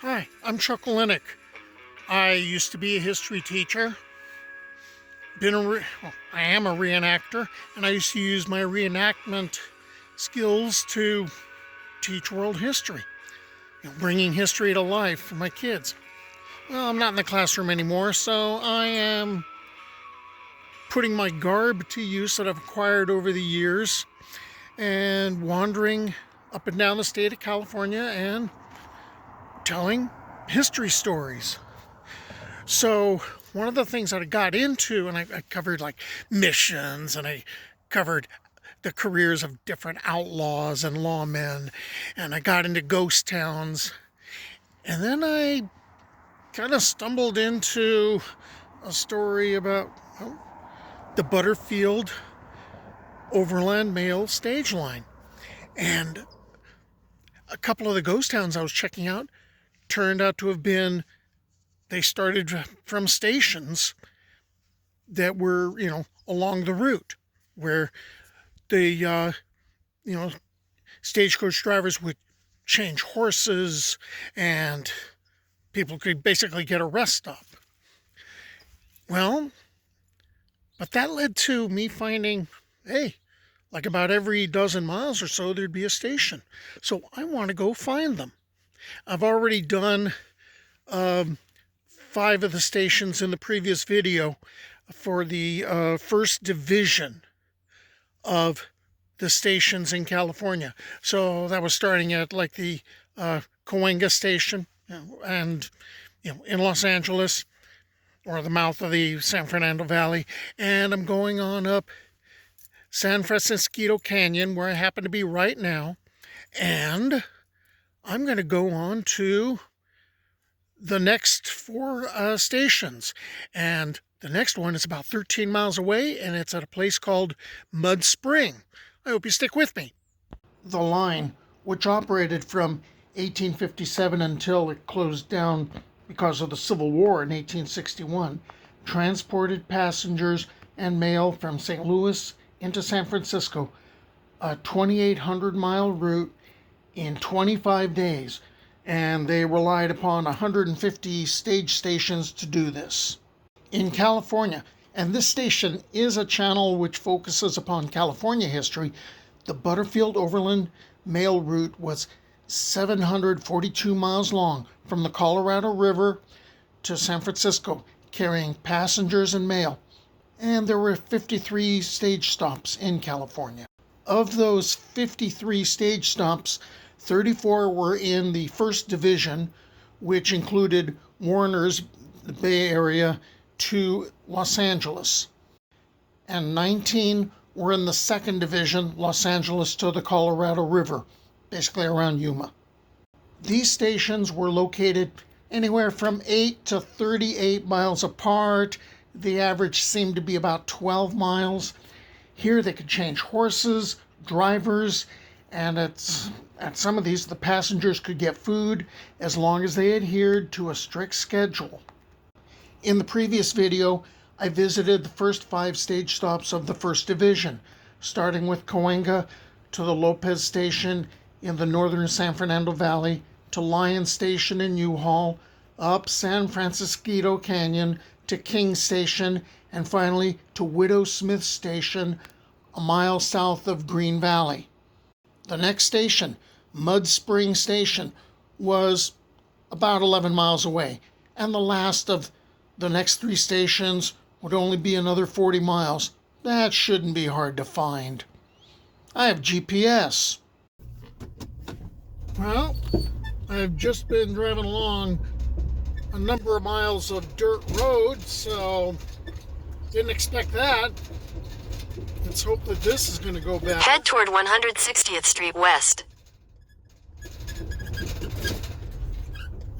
Hi, I'm Chuck Lebec. I used to be a history teacher. I am a reenactor, and I used to use my reenactment skills to teach world history, bringing history to life for my kids. Well, I'm not in the classroom anymore, so I am putting my garb to use that I've acquired over the years and wandering up and down the state of California and telling history stories. So one of the things that I got into, and I covered like missions, and I covered the careers of different outlaws and lawmen, and I got into ghost towns, and then I kind of stumbled into a story about the Butterfield Overland Mail Stage Line. And a couple of the ghost towns I was checking out turned out to have been, they started from stations that were, along the route where the, stagecoach drivers would change horses and people could basically get a rest stop. Well, but that led to me finding, hey, like about every dozen miles or so, there'd be a station. So I want to go find them. I've already done 5 of the stations in the previous video for the first division of the stations in California. So that was starting at like the Cahuenga station and in Los Angeles, or the mouth of the San Fernando Valley, and I'm going on up San Francisco Canyon, where I happen to be right now, and I'm going to go on to the next 4 stations, and the next one is about 13 miles away, and it's at a place called Mud Spring. I hope you stick with me. The line, which operated from 1857 until it closed down because of the Civil War in 1861, transported passengers and mail from St. Louis into San Francisco, a 2,800-mile route in 25 days, and they relied upon 150 stage stations to do this. In California, and this station is a channel which focuses upon California history, the Butterfield Overland Mail route was 742 miles long from the Colorado River to San Francisco, carrying passengers and mail, and there were 53 stage stops in California. Of those 53 stage stops, 34 were in the first division, which included Warner's, the Bay Area, to Los Angeles, and 19 were in the second division, Los Angeles to the Colorado River, basically around Yuma. These stations were located anywhere from 8 to 38 miles apart. The average seemed to be about 12 miles. Here they could change horses, drivers, and at some of these, the passengers could get food as long as they adhered to a strict schedule. In the previous video, I visited the first 5 stage stops of the first division, starting with Cahuenga to the Lopez Station in the northern San Fernando Valley, to Lion Station in U-Haul, up San Francisco Canyon to King Station, and finally to Widow Smith Station, a mile south of Green Valley. The next station, Mud Spring Station, was about 11 miles away, and the last of the next 3 stations would only be another 40 miles. That shouldn't be hard to find. I have GPS. Well, I've just been driving along a number of miles of dirt road, so didn't expect that. Let's hope that this is going to go better. Head toward 160th Street West.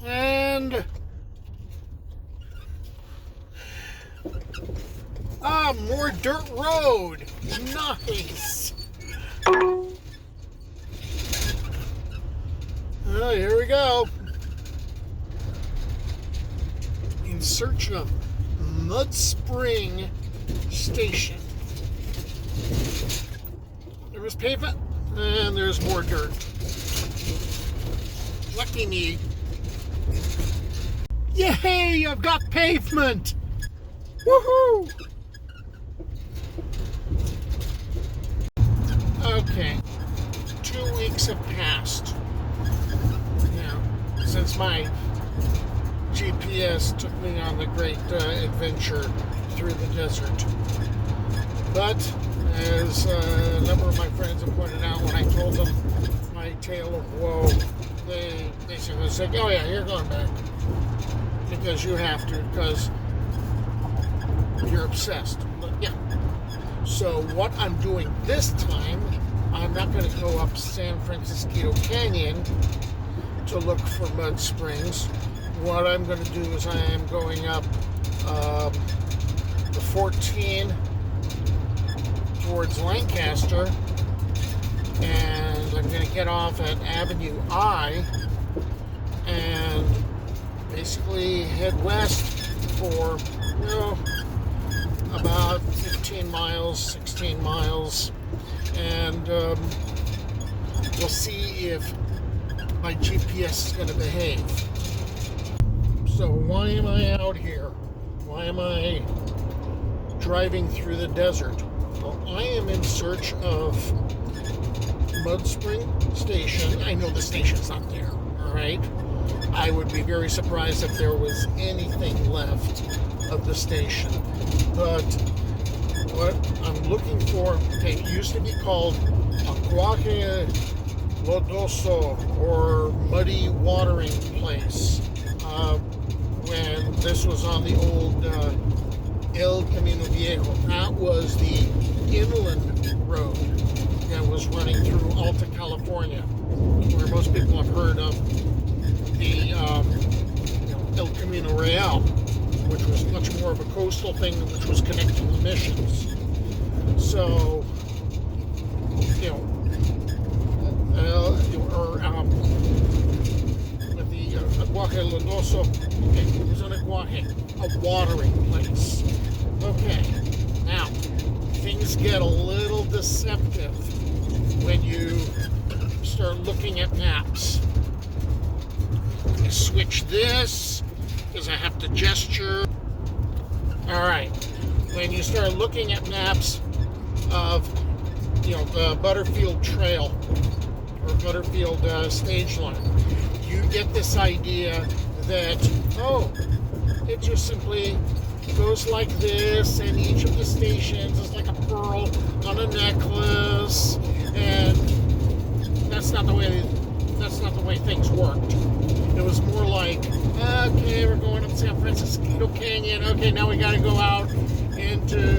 And more dirt road. Nice. Oh, here we go. In search of Mud Spring Station. There was pavement, and there's more dirt. Lucky me. Yay! I've got pavement! Woohoo! Okay, 2 weeks have passed now since my GPS took me on the great adventure through the desert. But as a number of my friends have pointed out, when I told them my tale of woe, they basically said, "Oh yeah, you're going back because you have to, because you're obsessed." But yeah. So what I'm doing this time, I'm not going to go up San Francisco Canyon to look for mud springs. What I'm going to do is I am going up the 14 towards Lancaster, and I'm going to get off at Avenue I and basically head west for, about 15 miles, 16 miles, and we'll see if my GPS is going to behave. So why am I out here? Why am I driving through the desert? Well, I am in search of Mud Spring Station. I know the station's not there, all right? I would be very surprised if there was anything left of the station. But what I'm looking for, okay, it used to be called Aguaje Lodoso, or Muddy Watering Place, when this was on the old El Camino Viejo. That was the inland road that was running through Alta California, where most people have heard of the El Camino Real, which was much more of a coastal thing, which was connecting the missions. So, with the Aguaje Lodoso, okay, it was an aguaje, a watering place. Okay, now, things get a little deceptive when you start looking at maps. I switch this, because I have to gesture. Alright, when you start looking at maps of, the Butterfield Trail, or Butterfield stage line, you get this idea that, it just simply goes like this, and each of the stations is like a pearl on a necklace, and that's not the way things worked. It was more like, okay, we're going up San Francisco Canyon. Okay, now we got to go out into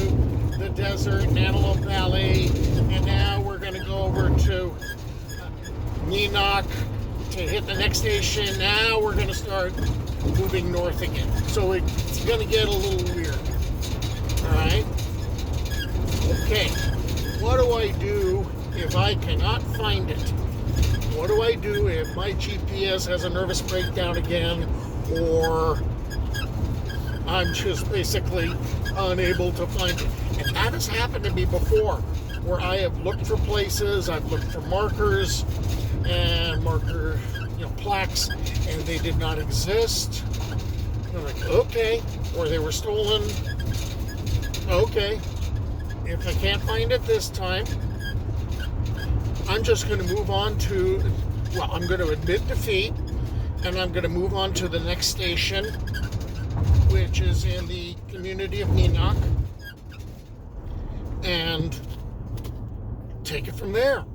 the desert in Antelope Valley, and now we're going to go over to Neenach to hit the next station. Now we're going to start moving north again. So it's going to get a little weird. All right. Okay. What do I do if I cannot find it? What do I do if my GPS has a nervous breakdown again, or I'm just basically unable to find it? And that has happened to me before, where I have looked for places, I've looked for markers and plaques, and they did not exist. I'm like, okay, or they were stolen. Okay, if I can't find it this time, I'm just going to move on to, I'm going to admit defeat, and I'm going to move on to the next station, which is in the community of Neenach, and take it from there.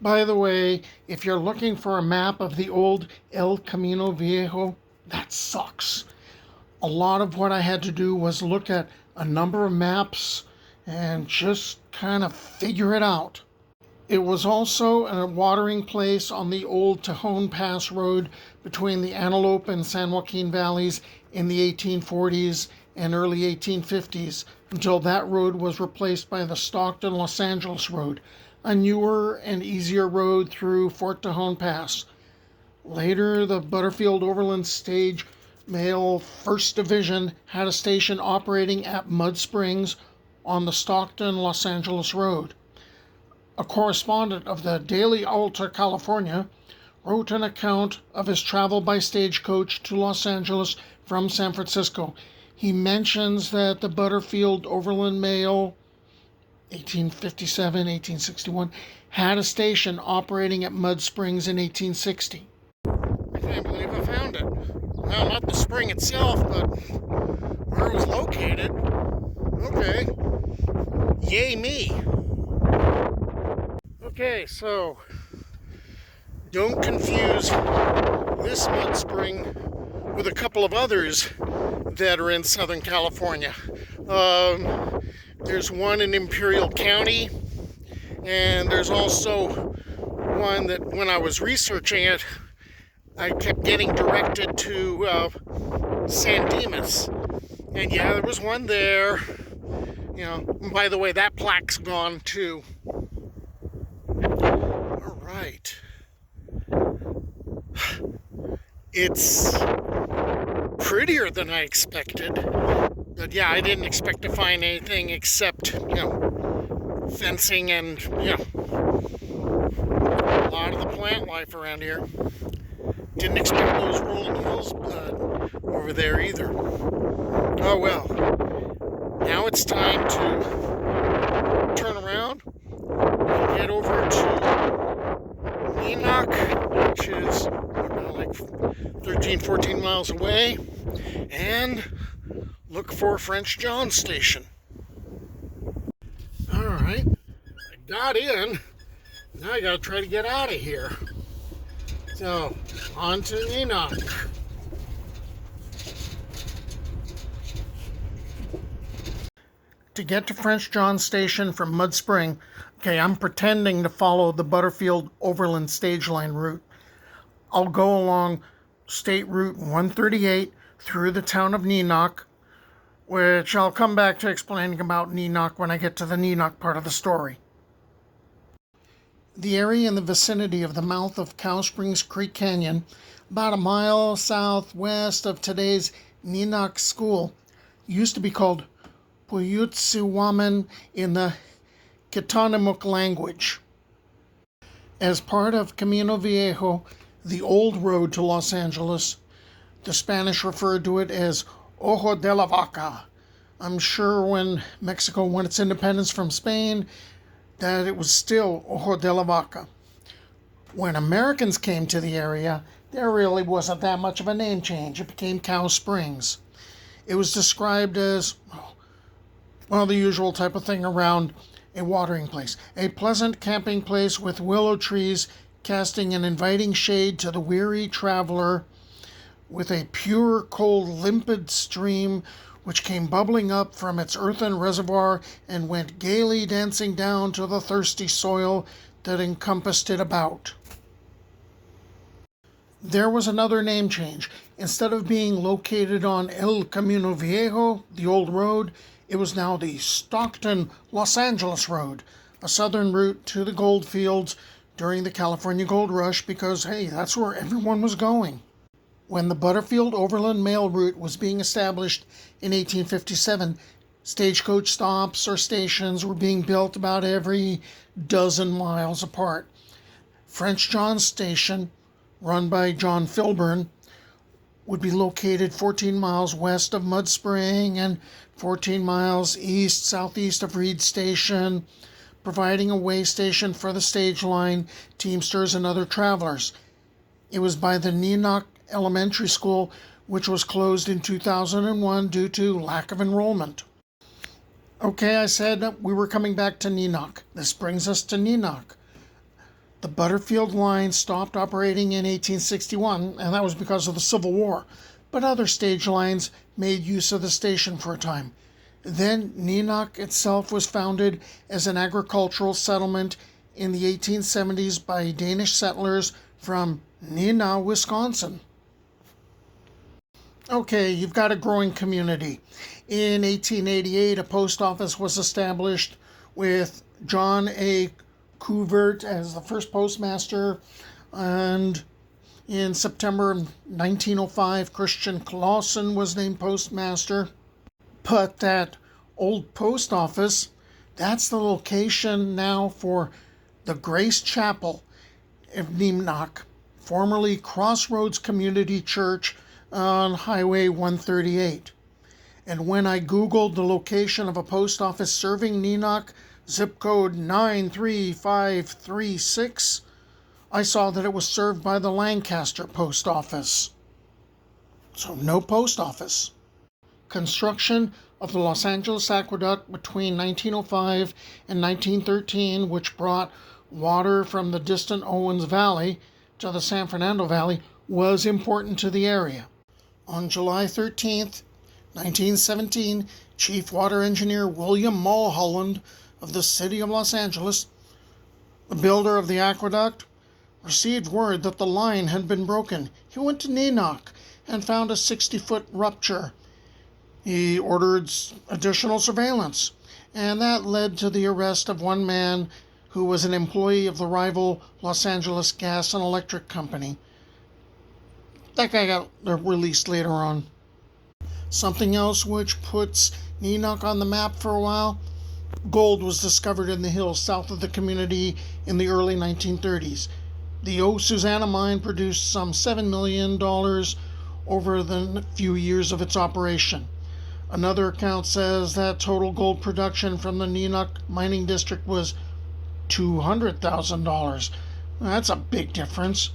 By the way, if you're looking for a map of the old El Camino Viejo, that sucks. A lot of what I had to do was look at a number of maps and just kind of figure it out. It was also a watering place on the old Tejón Pass Road between the Antelope and San Joaquin Valleys in the 1840s and early 1850s, until that road was replaced by the Stockton-Los Angeles Road, a newer and easier road through Fort Tejon Pass. Later, the Butterfield Overland Mail 1st Division had a station operating at Mud Springs, on the Stockton-Los Angeles Road. A correspondent of the Daily Alta California wrote an account of his travel by stagecoach to Los Angeles from San Francisco. He mentions that the Butterfield Overland Mail 1857, 1861, had a station operating at Mud Springs in 1860. I can't believe I found it. Well, not the spring itself, but where it was located. Okay. Yay me. Okay, so don't confuse this mud spring with a couple of others that are in Southern California. There's one in Imperial County, and there's also one that when I was researching it, I kept getting directed to San Dimas. And yeah, there was one there. You know, and by the way, that plaque's gone too. All right. It's prettier than I expected. But yeah, I didn't expect to find anything except, fencing and, a lot of the plant life around here. Didn't expect those rolling hills over there either. Oh well. Now it's time to turn around and head over to Neenach, which is like 13, 14 miles away, and look for French John Station. Alright, I got in. Now I gotta try to get out of here. So, on to Neenach. To get to French John Station from Mud Spring, okay, I'm pretending to follow the Butterfield Overland Stage Line route. I'll go along State Route 138 through the town of Neenach, which I'll come back to explaining about Neenach when I get to the Neenach part of the story. The area in the vicinity of the mouth of Cow Springs Creek Canyon, about a mile southwest of today's Neenach School, used to be called Puyutsiwaman in the Kitanemuk language. As part of Camino Viejo, the old road to Los Angeles, the Spanish referred to it as Ojo de la Vaca. I'm sure when Mexico won its independence from Spain, that it was still Ojo de la Vaca. When Americans came to the area, there really wasn't that much of a name change. It became Cow Springs. It was described as, well, the usual type of thing around a watering place. A pleasant camping place with willow trees casting an inviting shade to the weary traveler, with a pure, cold, limpid stream which came bubbling up from its earthen reservoir and went gaily dancing down to the thirsty soil that encompassed it about. There was another name change. Instead of being located on El Camino Viejo, the old road, it was now the Stockton-Los Angeles Road, a southern route to the gold fields during the California Gold Rush because, hey, that's where everyone was going. When the Butterfield Overland Mail route was being established in 1857, stagecoach stops or stations were being built about every dozen miles apart. French John Station, run by John Filburn, would be located 14 miles west of Mud Spring and 14 miles southeast of Reed Station, providing a way station for the stage line, teamsters, and other travelers. It was by the Neenach Elementary School, which was closed in 2001 due to lack of enrollment. Okay, I said we were coming back to Neenach. This brings us to Neenach. The Butterfield line stopped operating in 1861, and that was because of the Civil War, but other stage lines made use of the station for a time. Then Neenach itself was founded as an agricultural settlement in the 1870s by Danish settlers from Neenach, Wisconsin. Okay, you've got a growing community. In 1888, a post office was established with John A. Couvert as the first postmaster, and in September 1905, Christian Clausen was named postmaster. But that old post office, that's the location now for the Grace Chapel of Neenach, formerly Crossroads Community Church on Highway 138. And when I Googled the location of a post office serving Neenach, zip code 93536, I saw that it was served by the Lancaster Post Office. So no post office. Construction of the Los Angeles Aqueduct between 1905 and 1913, which brought water from the distant Owens Valley to the San Fernando Valley, was important to the area. On July 13th, 1917, Chief Water Engineer William Mulholland of the City of Los Angeles, the builder of the aqueduct, received word that the line had been broken. He went to Neenach and found a 60-foot rupture. He ordered additional surveillance, and that led to the arrest of one man who was an employee of the rival Los Angeles Gas and Electric Company. That guy got released later on. Something else which puts Neenach on the map for a while: gold was discovered in the hills south of the community in the early 1930s. The O Susanna mine produced some $7 million over the few years of its operation. Another account says that total gold production from the Neenach mining district was $200,000. That's a big difference.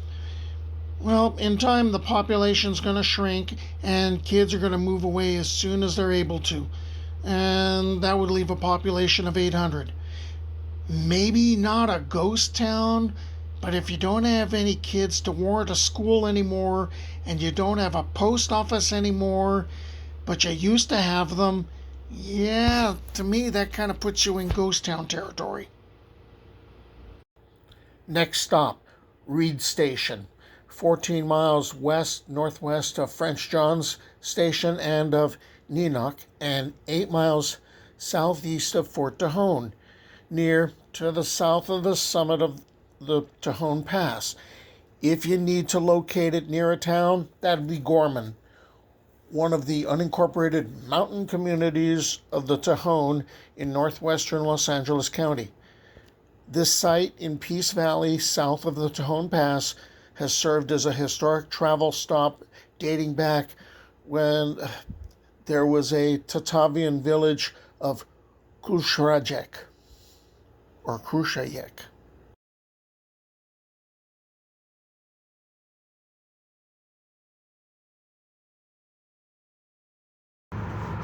Well, in time, the population's going to shrink and kids are going to move away as soon as they're able to. And that would leave a population of 800. Maybe not a ghost town, but if you don't have any kids to warrant a school anymore, and you don't have a post office anymore, but you used to have them, yeah, to me that kind of puts you in ghost town territory. Next stop, Reed Station, 14 miles northwest of French John's Station and of Neenach, and 8 miles southeast of Fort Tejon, near to the south of the summit of the Tejón Pass. If you need to locate it near a town, that'd be Gorman, one of the unincorporated mountain communities of the Tejón in northwestern Los Angeles County. This site in Peace Valley, south of the Tejón Pass, has served as a historic travel stop dating back when there was a Tatavian village of Krushajek, or Krushajek.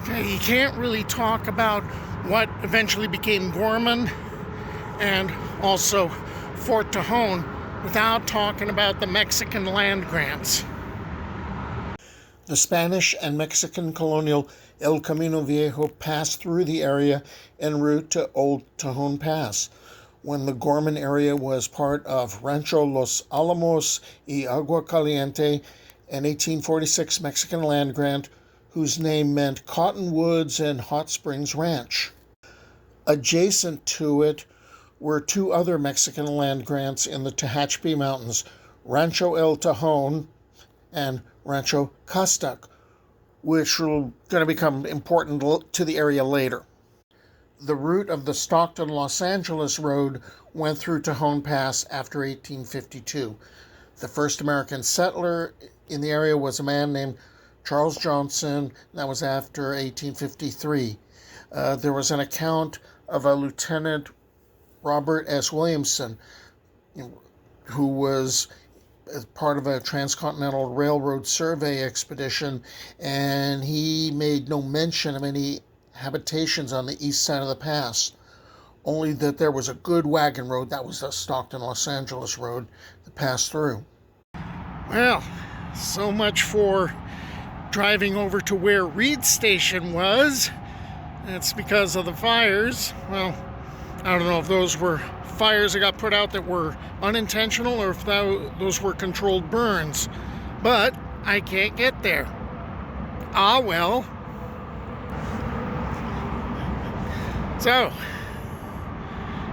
Okay, you can't really talk about what eventually became Gorman and also Fort Tejon without talking about the Mexican land grants. The Spanish and Mexican colonial El Camino Viejo passed through the area en route to Old Tejón Pass. When the Gorman area was part of Rancho Los Alamos y Agua Caliente, an 1846 Mexican land grant whose name meant Cottonwoods and Hot Springs Ranch. Adjacent to it were two other Mexican land grants in the Tehachapi Mountains, Rancho El Tejón and Rancho Castach, which are going to become important to the area later. The route of the Stockton-Los Angeles Road went through Tejón Pass after 1852. The first American settler in the area was a man named Charles Johnson. That was after 1853. There was an account of a Lieutenant Robert S. Williamson, who was part of a transcontinental railroad survey expedition, and he made no mention of any habitations on the east side of the pass, only that there was a good wagon road. That was the Stockton-Los Angeles Road that passed through. Well, so much for driving over to where Reed Station was. That's because of the fires. Well, I don't know if those were fires that got put out that were unintentional or if those were controlled burns. But I can't get there. Ah, well. So,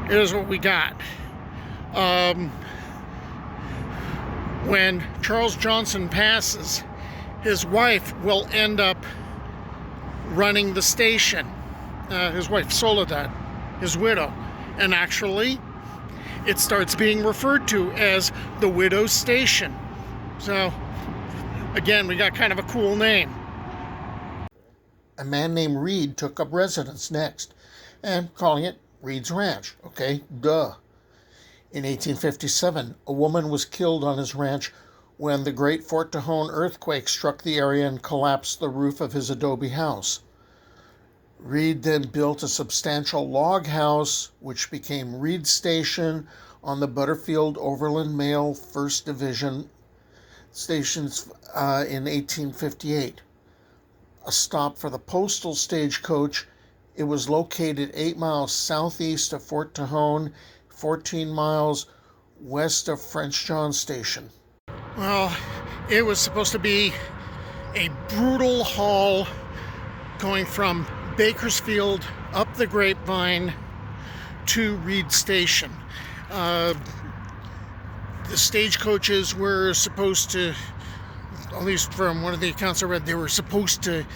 here's what we got. When Charles Johnson passes, his wife will end up running the station. his wife Soledad, his widow. And actually, it starts being referred to as the Widow's Station. So, again, we got kind of a cool name. A man named Reed took up residence next, and calling it Reed's Ranch. Okay, duh. In 1857, a woman was killed on his ranch when the Great Fort Tejon earthquake struck the area and collapsed the roof of his adobe house. Reed then built a substantial log house, which became Reed Station on the Butterfield Overland Mail 1st Division stations in 1858. A stop for the postal stagecoach, it was located 8 miles southeast of Fort Tejon, 14 miles west of French John Station. Well, it was supposed to be a brutal haul going from Bakersfield up the Grapevine to Reed Station. The stagecoaches were supposed to, at least from one of the accounts I read, they were supposed to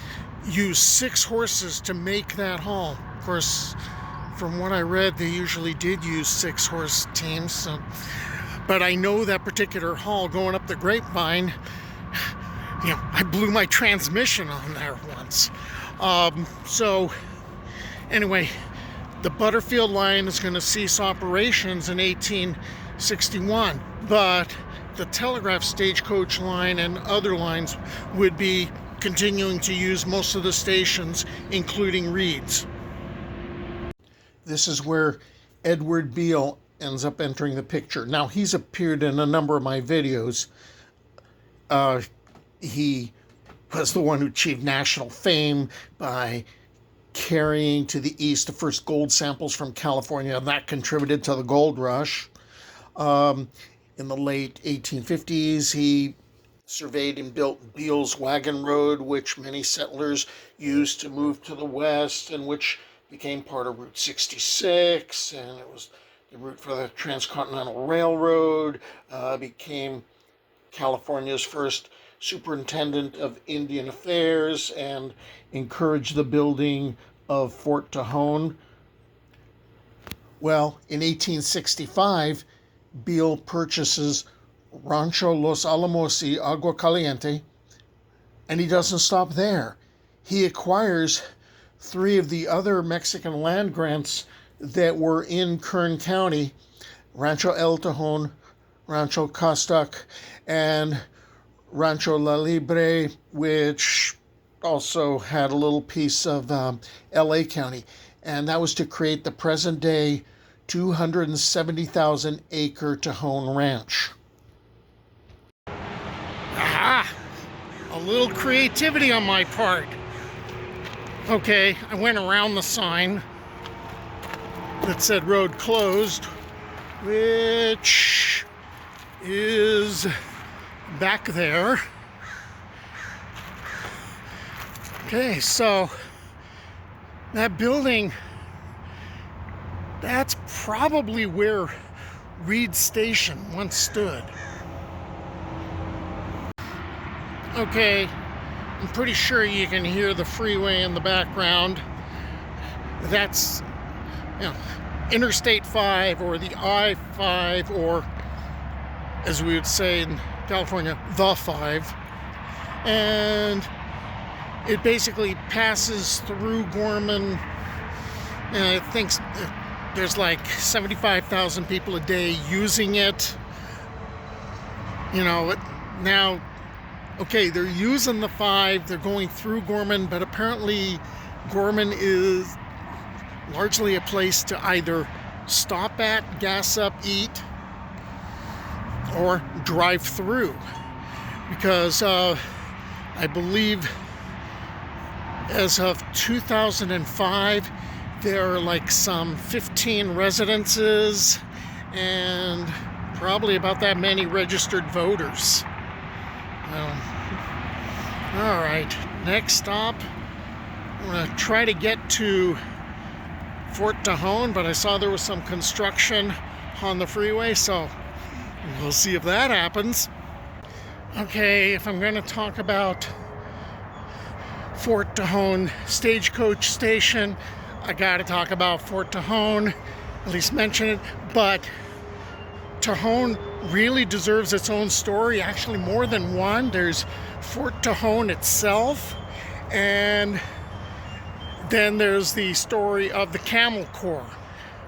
use 6 horses to make that haul. Of course, from what I read, they usually did use 6-horse teams. So, but I know that particular haul going up the Grapevine, I blew my transmission on there once. So anyway, the Butterfield line is going to cease operations in 1861, but the Telegraph stagecoach line and other lines would be continuing to use most of the stations, including Reed's. This is where Edward Beale ends up entering the picture. Now, he's appeared in a number of my videos. He was the one who achieved national fame by carrying to the east the first gold samples from California. That contributed to the gold rush. In the late 1850s, he surveyed and built Beale's Wagon Road, which many settlers used to move to the west and which became part of Route 66, and it was the route for the Transcontinental Railroad, became California's first superintendent of Indian Affairs, and encouraged the building of Fort Tejon. Well, in 1865, Beale purchases Rancho Los Alamos y Agua Caliente, and he doesn't stop there. He acquires 3 of the other Mexican land grants that were in Kern County, Rancho El Tejon, Rancho Costac, and Rancho La Libre, which also had a little piece of LA County. And that was to create the present-day 270,000 acre Tejón Ranch. Aha! A little creativity on my part. Okay, I went around the sign that said road closed, which is back there. Okay, so that building, that's probably where Reed Station once stood. Okay, I'm pretty sure you can hear the freeway in the background. That's, Interstate 5 or the I-5, or as we would say in California, the 5. And it basically passes through Gorman, and I think there's like 75,000 people a day using it. Now, okay, they're using the 5, they're going through Gorman, but apparently Gorman is largely a place to either stop at, gas up, eat, or drive through. Because I believe as of 2005, there are like some 15 residences and probably about that many registered voters. All right, next stop, I'm going to try to get to Fort Tejon, but I saw there was some construction on the freeway, so we'll see if that happens. Okay, if I'm going to talk about Fort Tejon Stagecoach Station, I got to talk about Fort Tejon, at least mention it, but Tejón really deserves its own story, actually more than one. There's Fort Tejon itself, and then there's the story of the Camel Corps,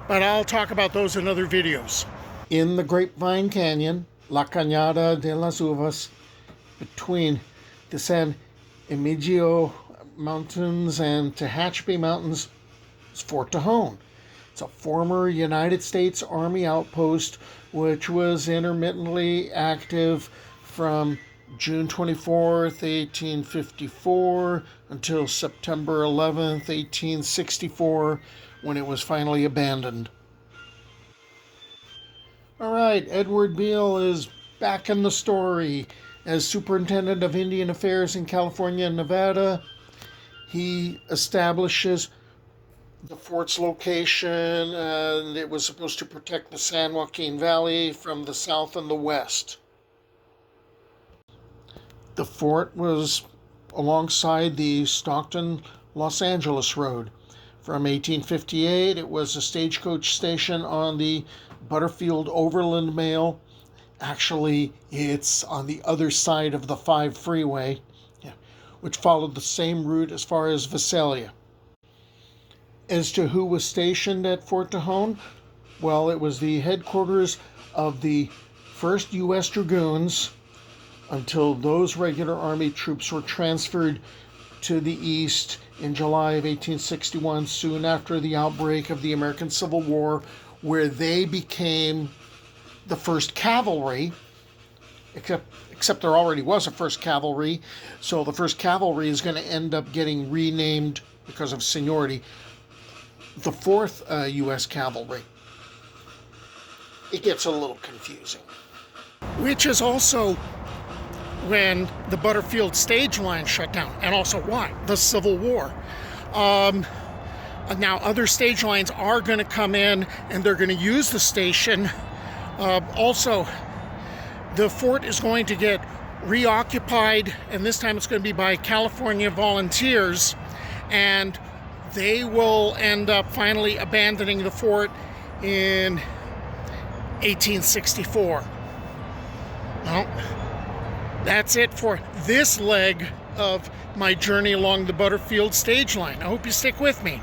but I'll talk about those in other videos. In the Grapevine Canyon, La Cañada de las Uvas, between the San Emigdio Mountains and Tehachapi Mountains, is Fort Tejon. It's a former United States Army outpost which was intermittently active from June 24th, 1854 until September 11th, 1864, when it was finally abandoned. All right, Edward Beale is back in the story as Superintendent of Indian Affairs in California and Nevada. He establishes the fort's location, and it was supposed to protect the San Joaquin Valley from the south and the west. The fort was alongside the Stockton-Los Angeles Road. From 1858, it was a stagecoach station on the Butterfield Overland Mail. Actually, it's on the other side of the 5 freeway, which followed the same route as far as Visalia. As to who was stationed at Fort Tejon, well, it was the headquarters of the 1st U.S. Dragoons until those regular Army troops were transferred to the east in July of 1861, soon after the outbreak of the American Civil War, where they became the 1st Cavalry, except there already was a 1st Cavalry, so the 1st Cavalry is going to end up getting renamed because of seniority, the 4th U.S. Cavalry. It gets a little confusing. Which is also when the Butterfield stage line shut down, and also why? The Civil War. Now other stage lines are going to come in, and they're going to use the station. Also, the fort is going to get reoccupied, and this time it's going to be by California volunteers, and they will end up finally abandoning the fort in 1864. Well, that's it for this leg of my journey along the Butterfield stage line. I hope you stick with me.